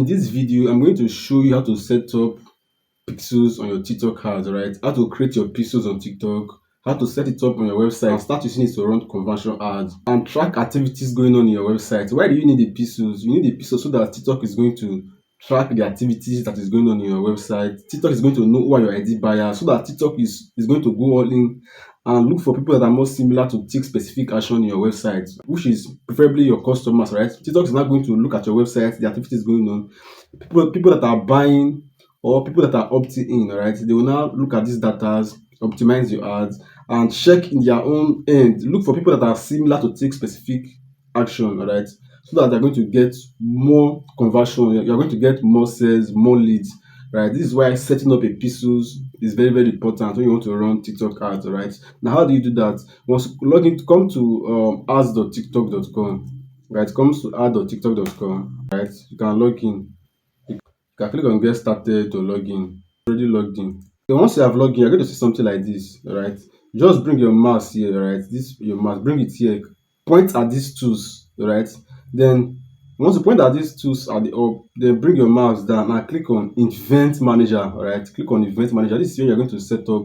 In this video, I'm going to show you how to set up pixels on your TikTok ads, right? How to create your pixels on TikTok, how to set it up on your website, start using it to run conversion ads, and track activities going on in your website. Why do you need the pixels? You need the pixels so that TikTok is going to track the activities that is going on in your website. TikTok is going to know who are your ID buyers so that TikTok is going to go all in and look for people that are more similar to take specific action in your website, which is preferably your customers, right? TikTok is not going to look at your website, the activities going on, people that are buying or people that are opting in, right? They will now look at these data, optimize your ads, and check in their own end. Look for people that are similar to take specific action, right? So that they're going to get more conversion, you're going to get more sales, more leads, right? This is why setting up a pixels is very, very important when you want to run TikTok ads, right? Now, how do you do that? Once you log in, come to ads.tiktok.com, right? Comes to ads.tiktok.com, right? You can log in. You can click on get started to log in. Already logged in. So once you have logged in, you're going to see something like this, right? Just bring your mouse here, right? This your mouse, bring it here. Point at these tools, right? Then once you point at these tools at the up, then bring your mouse down and click on Event Manager, right? Click on Event Manager. This is where you're going to set up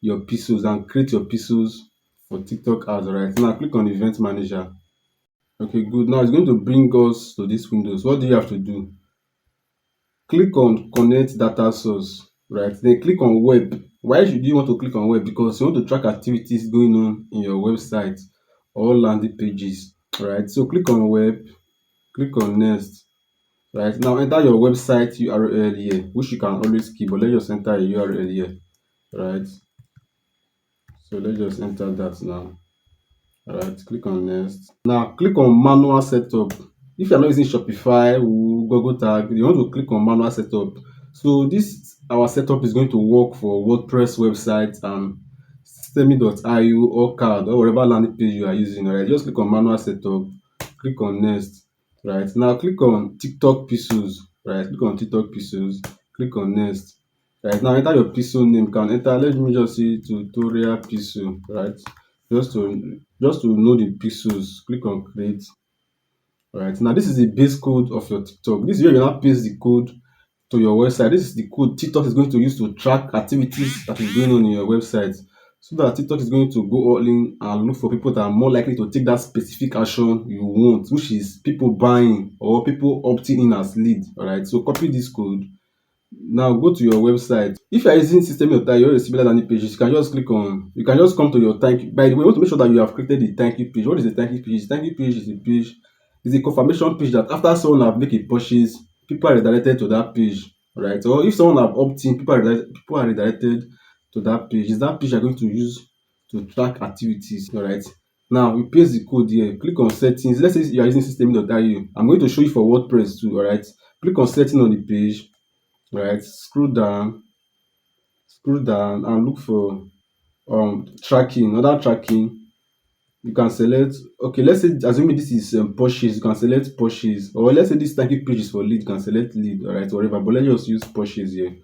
your pixels and create your pixels for TikTok ads, right? Now click on Event Manager. Okay, good. Now it's going to bring us to this windows. What do you have to do? Click on connect data source, right? Then click on web. Why should you want to click on web? Because you want to track activities going on in your website or landing pages, right? So click on web, click on next, right? Now enter your website URL here, which you can always keep, but let's just enter a URL here, right? So let's just enter that now. Alright, click on next. Now click on manual setup. If you're not using Shopify or Google Tag, you want to click on manual setup. So this our setup is going to work for WordPress websites and Systemi.io or CAD or whatever landing page you are using. Alright, just click on manual setup, click on next. Right now, click on TikTok pixels. Right, click on TikTok pixels, click on next. Right now, enter your pixel name. You can enter. Let me just see tutorial pixel. Right, just to know the pixels, click on create. Alright, now this is the base code of your TikTok. This is where you now paste the code to your website. This is the code TikTok is going to use to track activities that is going on in your website. So that TikTok is going to go all in and look for people that are more likely to take that specific action you want, which is people buying or people opting in as lead. Alright, so copy this code. Now go to your website. If you are using system of time, you're a similar landing pages, you can just come to your thank you. By the way, you want to make sure that you have created the thank you page. What is the thank you page? Thank you page is a page, is a confirmation page that after someone have make a purchase, people are redirected to that page, right? Or if someone have opt-in, people are redirected to that page. Is that page you're going to use to track activities, all right? Now we paste the code here. Click on settings. Let's say you are using system.io. I'm going to show you for WordPress too, all right? Click on setting on the page, right? Scroll down and look for tracking, other tracking. You can select, okay, let's say assuming this is purchase, you can select purchase, or let's say this thank you page is for lead, you can select lead, all right, whatever, but let's just use purchase here,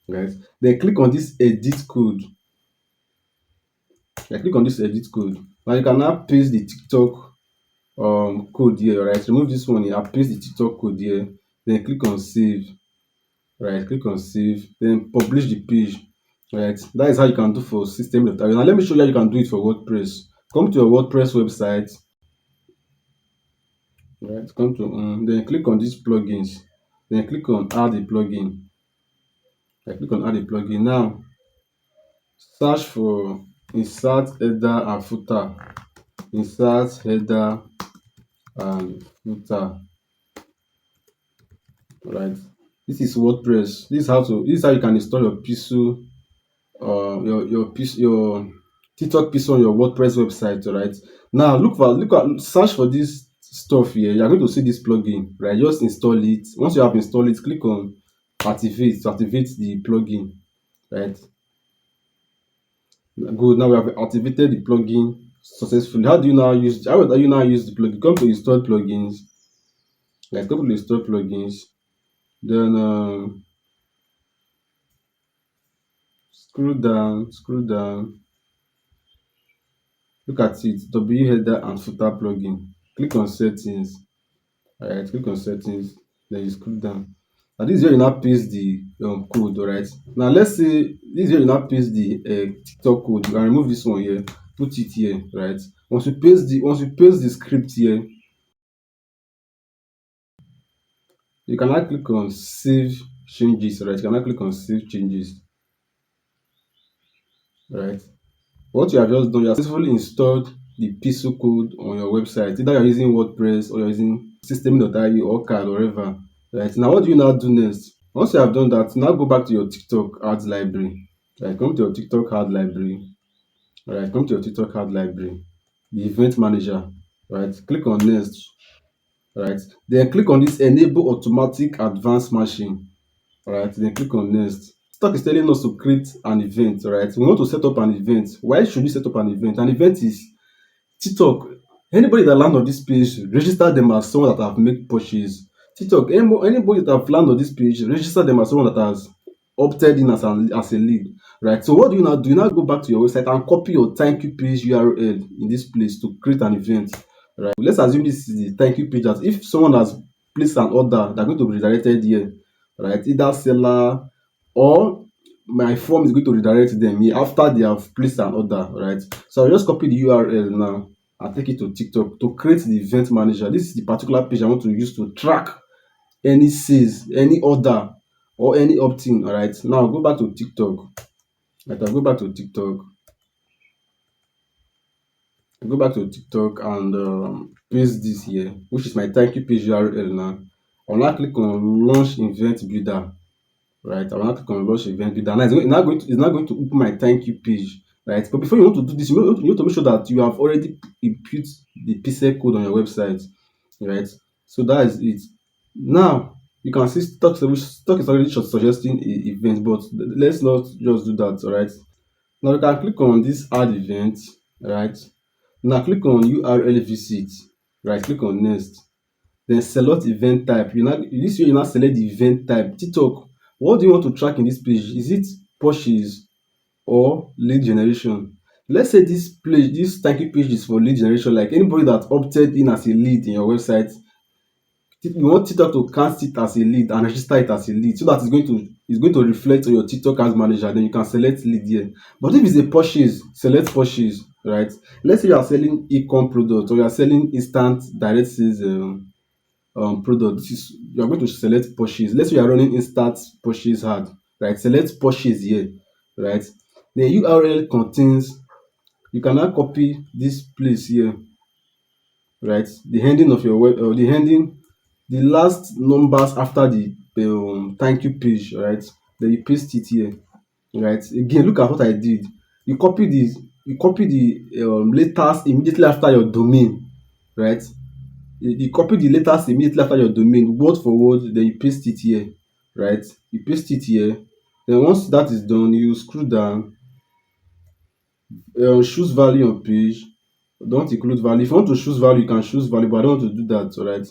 right? Then click on this edit code. Click on this edit code. Now you can now paste the TikTok code here, right? Remove this one here, paste the TikTok code here, then click on save, right? Click on save, then publish the page, right? That is how you can do for system. Now let me show you how you can do it for WordPress. Come to your WordPress website, right? Come to then click on these plugins, then click on add a plugin. Click on add a plugin. Now search for insert header and footer. Insert header and footer, right? This is WordPress. This is how you can install your pixel, your TikTok pixel on your WordPress website, right? Now search for this stuff here. You're going to see this plugin, right? Just install it. Once you have installed it, click on activate to activate the plugin, right? Good. Now we have activated the plugin successfully. How do you now use? How do you now use the plugin? Come to install plugins. Like go to install plugins. Then scroll down. Look at it. W header and footer plugin. Click on settings. Alright, click on settings. Then you scroll down. And this is where you now paste the code, alright. Now let's say this is where you now paste the TikTok code. You can remove this one here, put it here, right? Once you paste the script here, you can now click on save changes, right? You can now click on save changes, right? What you have just done, you have successfully installed the Pixel code on your website. Either you're using WordPress or you're using System.io or CAD or whatever. Right. Now what do you now do next? Once you have done that, now go back to your TikTok ads library. Right, come to your TikTok ad library. Alright, come to your TikTok ad library, the event manager. Right, click on next. Right, then click on this enable automatic advanced matching. Alright, then click on next. TikTok is telling us to create an event. Alright, we want to set up an event. Why should we set up an event? An event is TikTok. Anybody that land on this page, register them as someone that have made purchase. TikTok, anybody that have land on this page, register them as someone that has opted in as a lead. Right. So what do you now do? You now go back to your website and copy your thank you page URL in this place to create an event. Right. Let's assume this is the thank you page, that if someone has placed an order, they're going to be redirected here. Right. Either seller or my form is going to redirect them here after they have placed an order. Right. So I'll just copy the URL now and take it to TikTok to create the event manager. This is the particular page I want to use to track any sales, any order, or any opt-in. All right. Now go back to TikTok. Right, I'll go back to TikTok. I'll go back to TikTok and paste this here, which is my thank you page URL now. I'll now click on launch event builder. Right, I will now click on launch event builder. Now it's not going to open my thank you page. Right, but before you want to do this, you need to make sure that you have already input the pixel code on your website. Right, so that is it. Now you can see stock is already suggesting event, but let's not just do that. All right, now you can click on this add event. Right, now click on URL visit. Right, click on next, then select event type. This way you now select the event type. TikTok, what do you want to track in this page? Is it purchase or lead generation? Let's say this thank you page is for lead generation, like anybody that opted in as a lead in your website. You want TikTok to cast it as a lead and register it as a lead, so that it's going to reflect on your TikTok ads manager. Then you can select lead here. But if it's a purchase, select purchase. Right, let's say you are selling e-com product or you are selling instant direct sales product. You are going to select purchase. Let's say you are running instant purchase ad. Right, select purchase here. Right, the URL contains, you can now copy this place here. Right, the ending of your web, the ending, the last numbers after the thank you page. Right, then you paste it here. Right, again, look at what I did. You copy this, you copy the letters immediately after your domain. Right, you copy the letters immediately after your domain, word for word, then you paste it here. Right, you paste it here. Then once that is done, you scroll down, choose value on page, don't include value. If you want to choose value, you can choose value, but I don't want to do that. All right,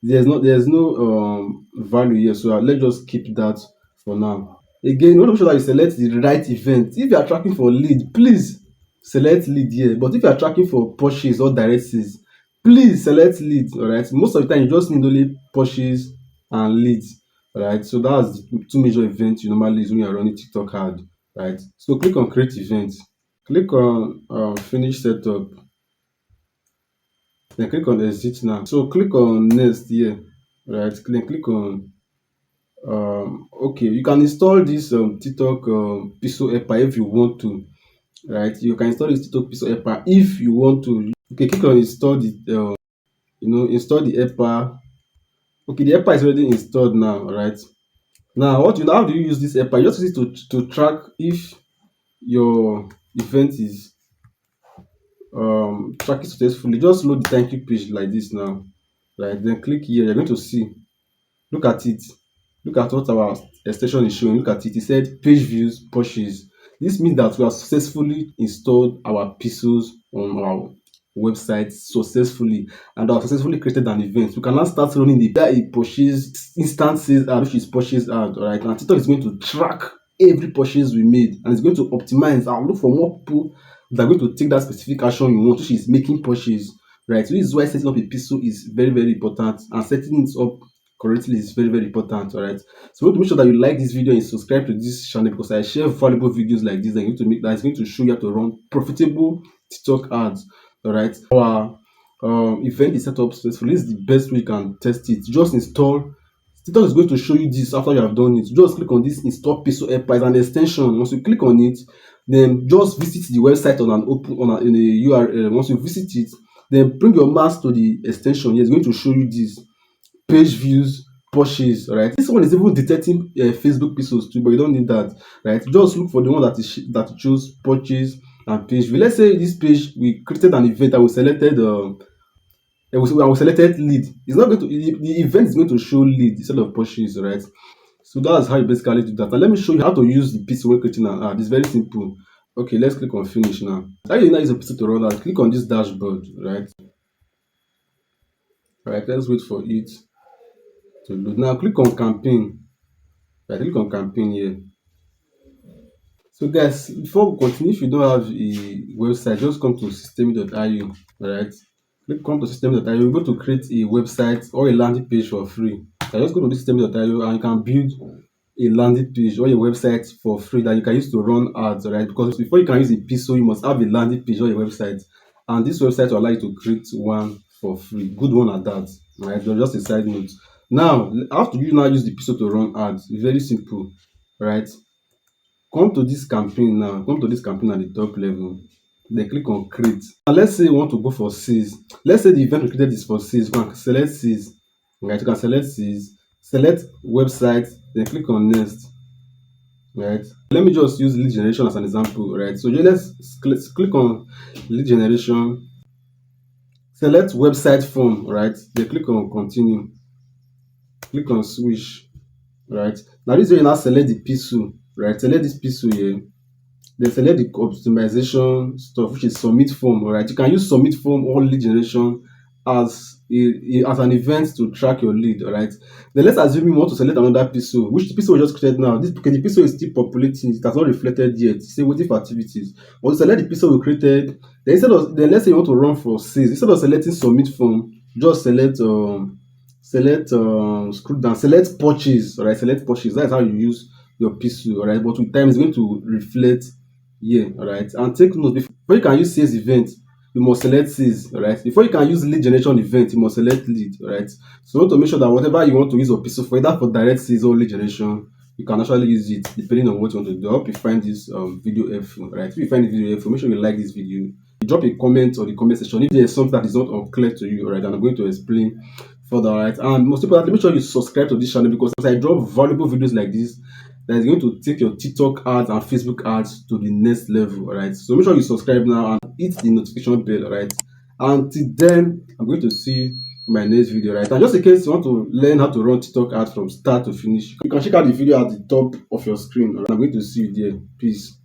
there's no value here, so let's just keep that for now. Again, you want to make sure that you select the right event. If you are tracking for lead, please select lead here. But if you are tracking for purchase or direct sales, please select lead. All right, most of the time you just need only purchase and leads. All right, so that's the two major events you normally use when you are running TikTok ad. Right, so click on create event, click on finish setup, then click on exit now. So click on next here. Right, then click on okay, you can install this TikTok Pixel Helper if you want to. Right, you can install this TikTok Pixel Helper if you want to. Okay, click on install the install the helper. Okay, the helper is already installed now. Right, now how do you use this helper? You just use it to track if your event is tracking successfully. Just load the thank you page like this now. Right, then click here. You're going to see, look at it. Look at what our extension is showing. Look at it. It said page views purchase. This means that we have successfully installed our pixels on our website successfully, and have successfully created an event. We can now start running the purchase instant sales ad, which is purchase ad. All right, and TikTok is going to track every purchase we made, and it's going to optimize and look for more people that are going to take that specific action you want, which is making purchase. Right, so this is why setting up a pixel is very, very important, and setting it up correctly is very, very important. All right. So you want to make sure that you like this video and subscribe to this channel, because I share valuable videos like this that you need to make that is going to show you how to run profitable TikTok ads. All right. Our event is set up successfully. This is the best way you can test it. Just install. TikTok is going to show you this after you have done it. Just click on this install Pixel Helper. It's an extension. Once you click on it, then just visit the website on an open in a URL. Once you visit it, then bring your mouse to the extension. It's going to show you this page views, purchase. Right, this one is even detecting Facebook pixels too, but you don't need that. Right, just look for the one that is that shows purchase and page view. Let's say this page we created an event and we selected and we selected lead. It's not going to the event is going to show lead instead of purchase. Right, so that's how you basically do that. And let me show you how to use the pixel when creating an ad. It's very simple. Okay, let's click on finish now. How you now use a pixel to run ad? Click on this dashboard. Right, let's wait for it to load. Now click on campaign. Right, click on campaign here. So guys, before we continue, if you don't have a website, just come to system.io. Right, click come to system.io. You're able to create a website or a landing page for free. So just go to this system.io and you can build a landing page or a website for free that you can use to run ads. Right, because before you can use a pixel, you must have a landing page or a website, and this website will allow you to create one for free. Good one at that. Right, just a side note. Now, how do you now use the pixel to run ads? It's very simple. Right, come to this campaign now. Come to this campaign at the top level. Then click on create. Now let's say you want to go for sales. Let's say the event we created is for sales. You can select sales. Right, you can select sales, select website, then click on next. Right, let me just use lead generation as an example. Right, so let's click on lead generation, select website form. Right, then click on continue, click on switch. Right, now this way you now select the pixel. Right, select this pixel here, then select the optimization stuff, which is submit form. All right, you can use submit form or lead generation as as an event to track your lead. All right, then let's assume you want to select another pixel, which the pixel we just created now. This because the pixel is still populating, it has not reflected yet. Say waiting for activities. But select the pixel we created. Then let's say you want to run for sales, instead of selecting submit form, just scroll down, select purchase. All right, select purchase. That's how you use your pixel. All right, but with time it's going to reflect here. All right, and take note, before you can use sales event, you must select sales. All right, before you can use lead generation event, you must select lead. All right, so you want to make sure that whatever you want to use your pixel for, either for direct sales or lead generation, you can actually use it depending on what you want to do. I hope you find this video helpful. All right, if you find the video helpful, make sure you like this video. You drop a comment on the comment section if there is something that is not unclear to you. All right, and I'm going to explain further. All right, and most importantly, make sure you subscribe to this channel, because as I drop valuable videos like this, that is going to take your TikTok ads and Facebook ads to the next level. All right, so make sure you subscribe now and hit the notification bell. All right, until then, I'm going to see you in my next video. Right, and just in case you want to learn how to run TikTok ads from start to finish, you can check out the video at the top of your screen. All right? I'm going to see you there. Peace.